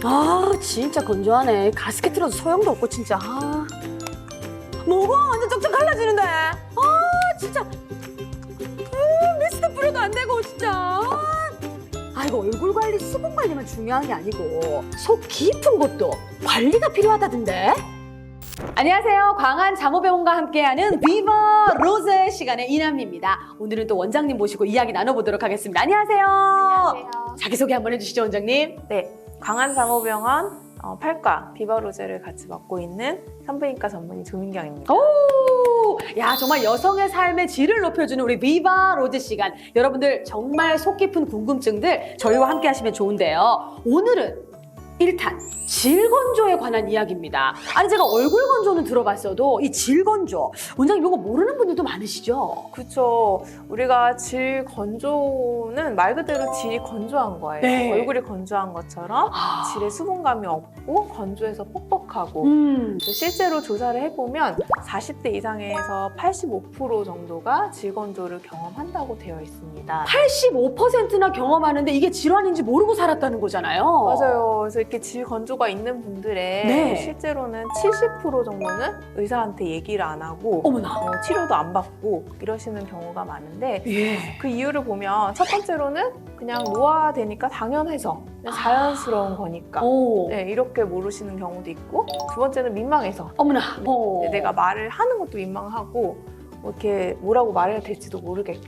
아 진짜 건조하네. 가습기 틀어도 소용도 없고 진짜. 뭐가 완전 쩍쩍 갈라지는데. 진짜. 미스트 뿌려도 안 되고 진짜. 이거 얼굴 관리, 수분 관리만 중요한 게 아니고 속 깊은 것도 관리가 필요하다던데. 안녕하세요. 광안 자모병원과 함께하는 비버 로즈 시간의 이남입니다. 오늘은 또 원장님 모시고 이야기 나눠보도록 하겠습니다. 안녕하세요. 안녕하세요. 자기소개 한번 해주시죠, 원장님. 네, 광안자모병원 팔과 비버로제를 같이 맡고 있는 산부인과 전문의 조민경입니다. 오! 야, 정말 여성의 삶의 질을 높여주는 우리 비바 로즈 시간. 여러분들 정말 속 깊은 궁금증들 저희와 함께 하시면 좋은데요. 오늘은 1탄 질건조에 관한 이야기입니다. 아니 제가 얼굴 건조는 들어봤어도 이 질건조, 원장님 이거 모르는 분들도 많으시죠? 그렇죠. 우리가 질 건조는 말 그대로 질이 건조한 거예요. 네. 얼굴이 건조한 것처럼 질에 수분감이 없고 건조해서 뻑뻑하고 실제로 조사를 해보면 40대 이상에서 85% 정도가 질 건조를 경험한다고 되어 있습니다. 85%나 경험하는데 이게 질환인지 모르고 살았다는 거잖아요. 맞아요. 그래서 이렇게 질 건조가 있는 분들의 네. 실제로는 70% 정도는 의사한테 얘기를 안 하고 어머나. 치료도 안 받고 이러시는 경우가 많은데 예. 그 이유를 보면 첫 번째로는 그냥 노화되니까 당연해서 그냥 자연스러운 거니까 오. 네, 이렇게 모르시는 경우도 있고 두 번째는 민망해서 어머나. 네, 내가 말을 하는 것도 민망하고 뭐 이렇게 뭐라고 말해야 될지도 모르겠고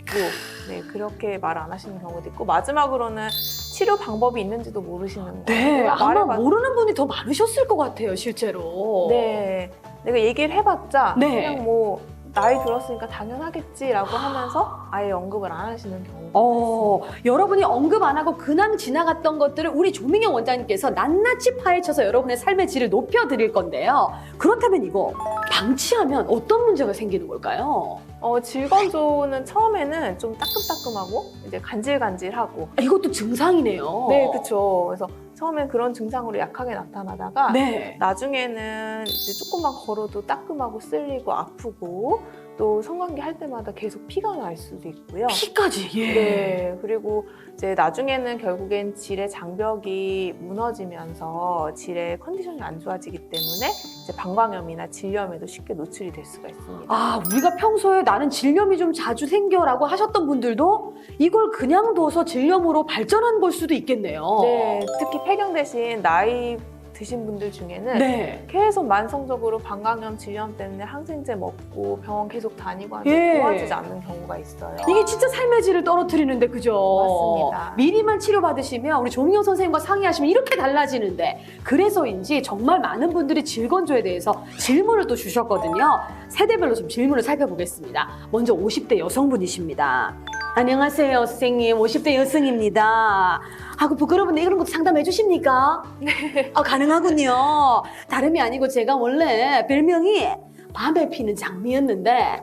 네, 그렇게 말 안 하시는 경우도 있고 마지막으로는 치료 방법이 있는지도 모르시는 거예요. 네, 내가 아마 말해봤- 모르는 분이 더 많으셨을 것 같아요, 실제로. 네, 내가 얘기를 해봤자 네. 그냥 뭐 나이 들었으니까 당연하겠지라고 하면서 아예 언급을 안 하시는 경우가 있습니다. 여러분이 언급 안 하고 그냥 지나갔던 것들을 우리 조민경 원장님께서 낱낱이 파헤쳐서 여러분의 삶의 질을 높여드릴 건데요. 그렇다면 이거 방치하면 어떤 문제가 생기는 걸까요? 질 건조는 처음에는 좀 따끔따끔하고 이제 간질간질하고 이것도 증상이네요. 네, 그렇죠. 그래서 처음엔 그런 증상으로 약하게 나타나다가 네. 나중에는 이제 조금만 걸어도 따끔하고 쓸리고 아프고 또 성관계 할 때마다 계속 피가 날 수도 있고요. 피까지. 예. 네, 그리고 이제 나중에는 결국엔 질의 장벽이 무너지면서 질의 컨디션이 안 좋아지기 때문에 이제 방광염이나 질염에도 쉽게 노출이 될 수가 있습니다. 우리가 평소에 나는 질염이 좀 자주 생겨라고 하셨던 분들도 이걸 그냥 둬서 질염으로 발전한 걸 수도 있겠네요. 네, 특히 폐경 대신 나이 드신 분들 중에는 네. 계속 만성적으로 방광염, 질염 때문에 항생제 먹고 병원 계속 다니고 하는데 예. 좋아지지 않는 경우가 있어요. 이게 진짜 삶의 질을 떨어뜨리는데 그죠? 맞습니다. 미리만 치료받으시면 우리 조민경 선생님과 상의하시면 이렇게 달라지는데 그래서인지 정말 많은 분들이 질건조에 대해서 질문을 또 주셨거든요. 세대별로 좀 질문을 살펴보겠습니다. 먼저 50대 여성분이십니다. 안녕하세요 선생님, 50대 여성입니다. 그 부끄러운데 이런 것도 상담해 주십니까? 네. 가능하군요. 다름이 아니고 제가 원래 별명이 밤에 피는 장미였는데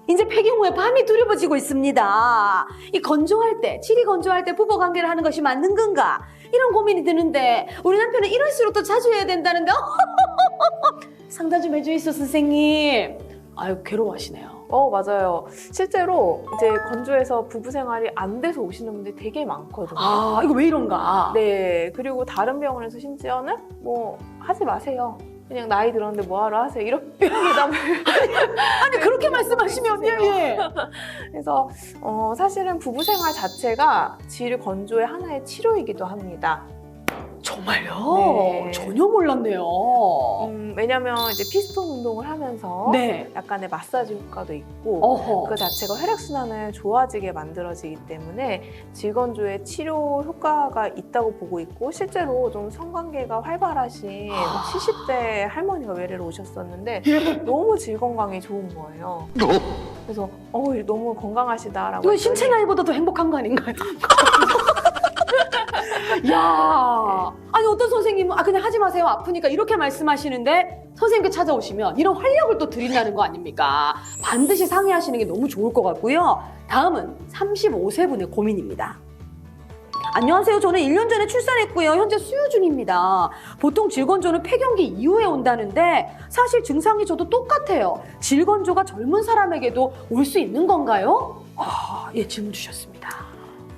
이제 폐경 후에 밤이 두려워지고 있습니다. 이 건조할 때, 질이 건조할 때 부부 관계를 하는 것이 맞는 건가? 이런 고민이 드는데 우리 남편은 이럴수록 더 자주 해야 된다는데 상담 좀 해주이소 선생님. 괴로워하시네요. 맞아요. 실제로 이제 건조해서 부부 생활이 안 돼서 오시는 분들이 되게 많거든요. 이거 왜 이런가? 네, 그리고 다른 병원에서 심지어는 뭐 하지 마세요. 그냥 나이 들었는데 뭐하러 하세요. 이렇게 대답을 아니 그렇게 말씀하시면 예. 그래서 사실은 부부 생활 자체가 질 건조의 하나의 치료이기도 합니다. 정말요? 네. 전혀 몰랐네요. 왜냐면 이제 피스톤 운동을 하면서 네. 약간의 마사지 효과도 있고 어허. 그 자체가 혈액순환을 좋아지게 만들어지기 때문에 질건조에 치료 효과가 있다고 보고 있고 실제로 좀 성관계가 활발하신 70대 할머니가 외래로 오셨었는데 너무 질 건강이 좋은 거예요. 그래서 너무 건강하시다라고 이건 신체 나이보다 더 행복한 거 아닌가요? 야, 아니 어떤 선생님은 그냥 하지 마세요 아프니까 이렇게 말씀하시는데 선생님께 찾아오시면 이런 활력을 또 드린다는 거 아닙니까? 반드시 상의하시는 게 너무 좋을 것 같고요. 다음은 35세 분의 고민입니다. 안녕하세요. 저는 1년 전에 출산했고요. 현재 수유 중입니다. 보통 질건조는 폐경기 이후에 온다는데 사실 증상이 저도 똑같아요. 질건조가 젊은 사람에게도 올 수 있는 건가요? 예, 질문 주셨습니다.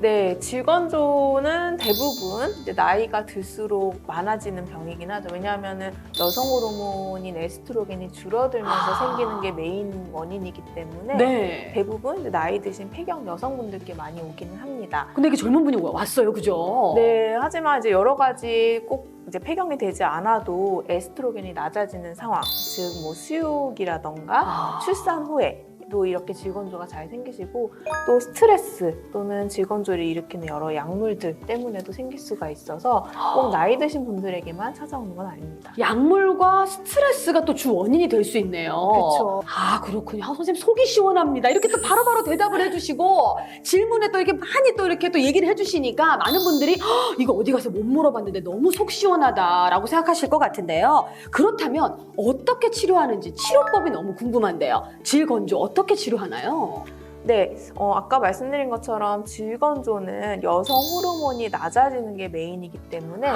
네, 질건조는 대부분 이제 나이가 들수록 많아지는 병이긴 하죠. 왜냐하면은 여성 호르몬인 에스트로겐이 줄어들면서 생기는 게 메인 원인이기 때문에 네. 대부분 이제 나이 드신 폐경 여성분들께 많이 오기는 합니다. 근데 이게 젊은 분이 왔어요, 그죠? 네, 하지만 이제 여러 가지 꼭 이제 폐경이 되지 않아도 에스트로겐이 낮아지는 상황, 즉 뭐 수육이라던가 출산 후에 또 이렇게 질건조가 잘 생기시고 또 스트레스 또는 질건조를 일으키는 여러 약물들 때문에도 생길 수가 있어서 꼭 나이 드신 분들에게만 찾아오는 건 아닙니다. 약물과 스트레스가 또 주 원인이 될 수 있네요. 그렇죠. 아, 그렇군요. 선생님 속이 시원합니다. 이렇게 또 바로바로 대답을 해주시고 질문에 또 이렇게 많이 또 이렇게 또 얘기를 해주시니까 많은 분들이 이거 어디 가서 못 물어봤는데 너무 속 시원하다라고 생각하실 것 같은데요. 그렇다면 어떻게 치료하는지 치료법이 너무 궁금한데요. 질건조 어떻게 치료하나요? 네, 아까 말씀드린 것처럼 질건조는 여성 호르몬이 낮아지는 게 메인이기 때문에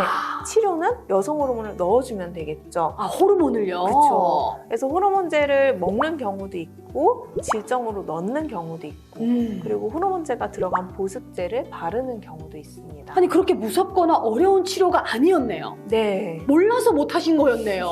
치료는 여성 호르몬을 넣어주면 되겠죠. 아, 호르몬을요? 그렇죠. 그래서 호르몬제를 먹는 경우도 있고 질정으로 넣는 경우도 있고 그리고 호르몬제가 들어간 보습제를 바르는 경우도 있습니다. 아니 그렇게 무섭거나 어려운 치료가 아니었네요. 네. 몰라서 못하신 거였네요.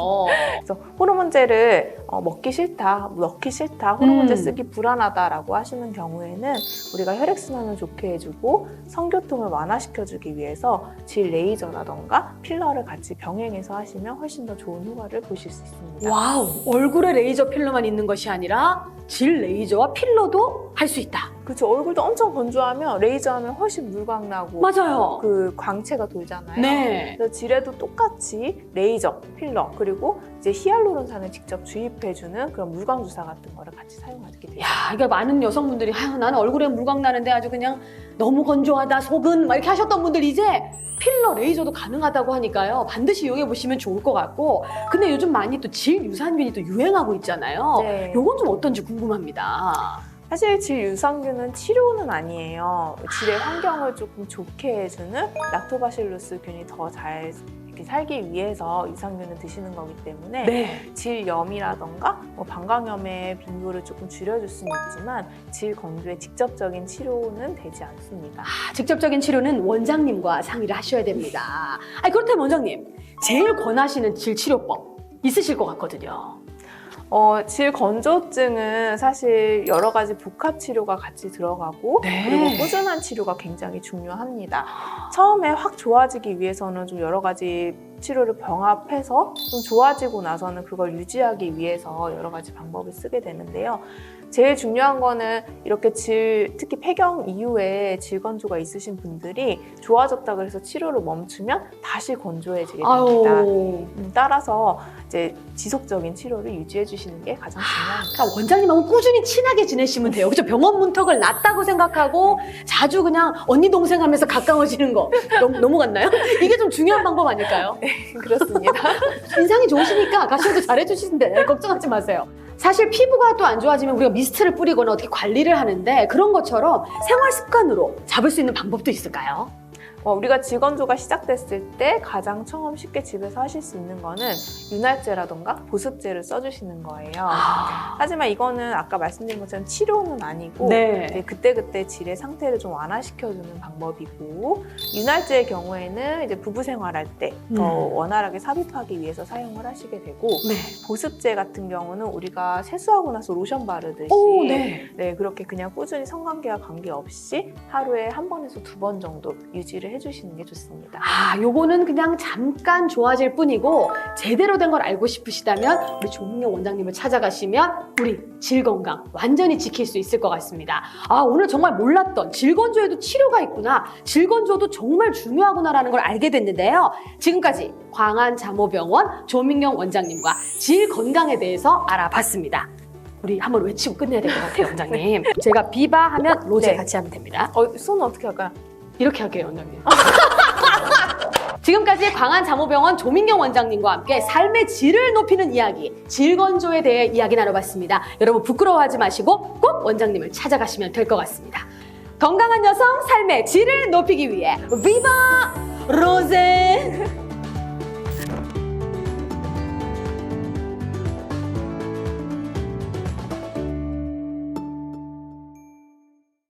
그래서 호르몬제를 먹기 싫다, 넣기 싫다, 호르몬제 쓰기 불안하다라고 하시는 경우에는 우리가 혈액순환을 좋게 해주고 성교통을 완화시켜주기 위해서 질 레이저라던가 필러를 같이 병행해서 하시면 훨씬 더 좋은 효과를 보실 수 있습니다. 와우, 얼굴에 레이저 필러만 있는 것이 아니라 질 레이저와 필러도 할 수 있다. 그렇죠. 얼굴도 엄청 건조하면 레이저하면 훨씬 물광나고 맞아요. 그 광채가 돌잖아요. 네. 그래서 질에도 똑같이 레이저, 필러 그리고 이제 히알루론산을 직접 주입해주는 그런 물광 주사 같은 거를 같이 사용하게 돼요. 야, 이게 많은 여성분들이 아유, 나는 얼굴에 물광 나는데 아주 그냥 너무 건조하다, 속은 막 이렇게 하셨던 분들 이제 필러, 레이저도 가능하다고 하니까요. 반드시 이용해 보시면 좋을 것 같고. 근데 요즘 많이 또 질 유산균이 또 유행하고 있잖아요. 네. 요건 좀 어떤지 궁금합니다. 사실 질 유산균은 치료는 아니에요. 질의 환경을 조금 좋게 해주는 락토바실루스균이 더 잘 살기 위해서 유산균을 드시는 거기 때문에 네. 질염이라던가 방광염의 빈도를 조금 줄여줄 수는 있지만 질 건조의 직접적인 치료는 되지 않습니다. 직접적인 치료는 원장님과 상의를 하셔야 됩니다. 아니, 그렇다면 원장님, 제일 권하시는 질 치료법 있으실 것 같거든요. 질 건조증은 사실 여러 가지 복합 치료가 같이 들어가고 네. 그리고 꾸준한 치료가 굉장히 중요합니다. 처음에 확 좋아지기 위해서는 좀 여러 가지 치료를 병합해서 좀 좋아지고 나서는 그걸 유지하기 위해서 여러 가지 방법을 쓰게 되는데요. 제일 중요한 거는 이렇게 특히 폐경 이후에 질 건조가 있으신 분들이 좋아졌다 그래서 치료를 멈추면 다시 건조해지게 됩니다. 아유. 따라서 이제 지속적인 치료를 유지해 주시는 게 가장 중요합니다. 그러니까 원장님하고 꾸준히 친하게 지내시면 돼요. 그죠? 병원 문턱을 낮다고 생각하고 자주 그냥 언니 동생 하면서 가까워지는 거 넘어갔나요? 이게 좀 중요한 방법 아닐까요? 그렇습니다. 인상이 좋으시니까 가시도 잘해주시는데 걱정하지 마세요. 사실 피부가 또 안 좋아지면 우리가 미스트를 뿌리거나 어떻게 관리를 하는데 그런 것처럼 생활 습관으로 잡을 수 있는 방법도 있을까요? 우리가 질 건조가 시작됐을 때 가장 처음 쉽게 집에서 하실 수 있는 거는 윤활제라던가 보습제를 써주시는 거예요. 하지만 이거는 아까 말씀드린 것처럼 치료는 아니고 네. 이제 그때그때 질의 상태를 좀 완화시켜주는 방법이고 윤활제의 경우에는 이제 부부 생활할 때 더 원활하게 삽입하기 위해서 사용을 하시게 되고 네. 보습제 같은 경우는 우리가 세수하고 나서 로션 바르듯이 오, 네. 네, 그렇게 그냥 꾸준히 성관계와 관계없이 하루에 한 번에서 2번 정도 유지를 해주시는 게 좋습니다. 요거는 그냥 잠깐 좋아질 뿐이고 제대로 된 걸 알고 싶으시다면 우리 조민경 원장님을 찾아가시면 우리 질 건강 완전히 지킬 수 있을 것 같습니다. 오늘 정말 몰랐던 질 건조에도 치료가 있구나. 질 건조도 정말 중요하구나라는 걸 알게 됐는데요. 지금까지 광안자모병원 조민경 원장님과 질 건강에 대해서 알아봤습니다. 우리 한번 외치고 끝내야 될 것 같아요, 원장님. 제가 비바 하면 로제 네. 같이 하면 됩니다. 손은 어떻게 할까요? 이렇게 할게요, 원장님. 지금까지 광안자모병원 조민경 원장님과 함께 삶의 질을 높이는 이야기, 질건조에 대해 이야기 나눠봤습니다. 여러분 부끄러워하지 마시고 꼭 원장님을 찾아가시면 될 것 같습니다. 건강한 여성 삶의 질을 높이기 위해 비바 로제!